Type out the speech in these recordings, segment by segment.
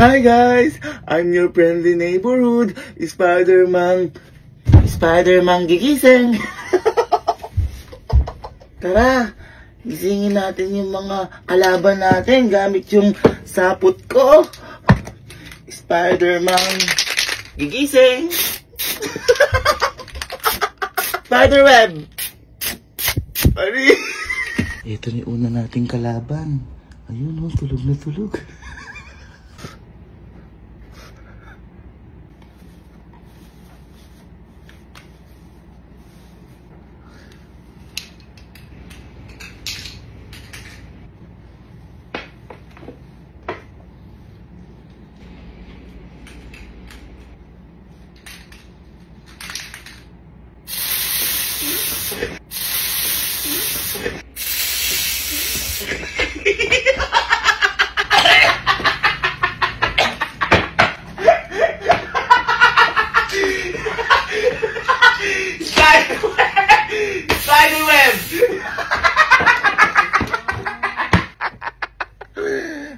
Hi guys, I'm your friendly neighborhood, Spider-Man gigising. Tara, gisingin natin yung mga kalaban natin gamit yung sapot ko. Spider-Man gigising. Spiderweb. Ito ni una nating kalaban. Ayun oh, tulog na tulog. Spiderweb!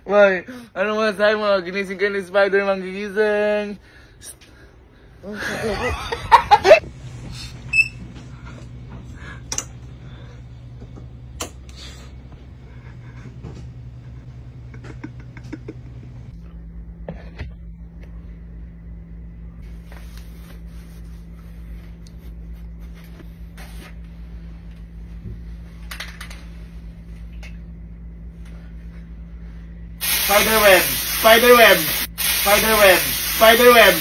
May, ano masasabi mo? Ginising ka ni Spider-Man gigising. Spiderweb! Spiderweb! Spiderweb! Spiderweb!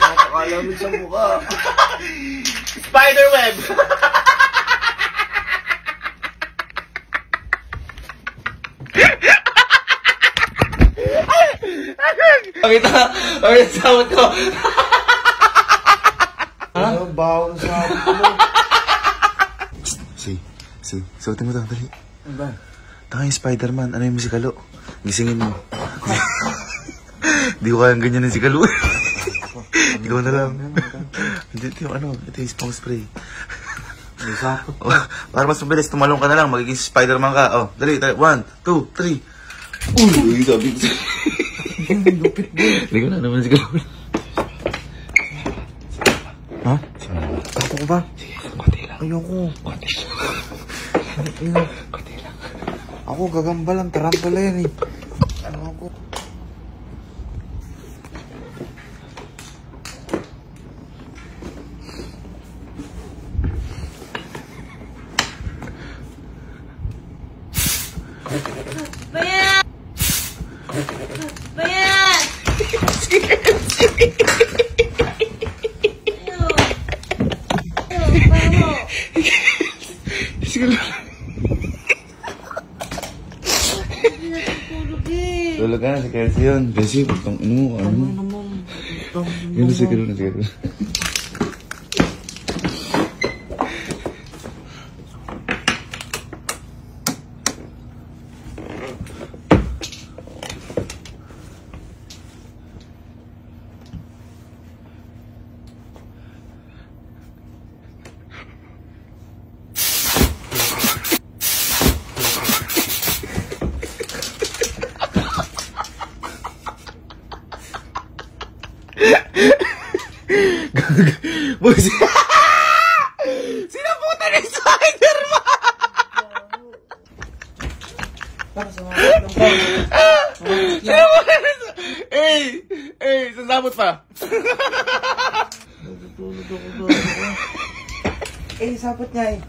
Nakakalamig sa mukha. Spiderweb! Pakita! Pakita sa mukha ko! Ano? Bawang sa mo. Suotin mo ito, dali. Ano ba? Tangay Spider-Man, ano yung musikalo? Gisingin mo. Di ko kayang ganyan ng sikalo. Ikaw na lang. Ito yung ano, ito yung pang spray. Para mas mabilis, tumalong ka na lang, magiging Spider-Man ka. Oh, dali, 1, 2, 3. Uy, sabi ko sa'yo. Lupit mo. Hindi ko na naman sikalo. Ha? Ako ko ba? Sige, konti lang. Ayoko. Konti lang. Konti lang. Ako gagamba lang, tarantula yan eh. Ano ako? Bayan! Bayan! Tulog ka na, si Kelsey yun. Kelsey, pagtang ano mo. Yun na, siguro na, siguro. Sinaputa ni Spider-Man! Sinaputa ni Spider-Man! Sasabot pa! Sapot niya eh.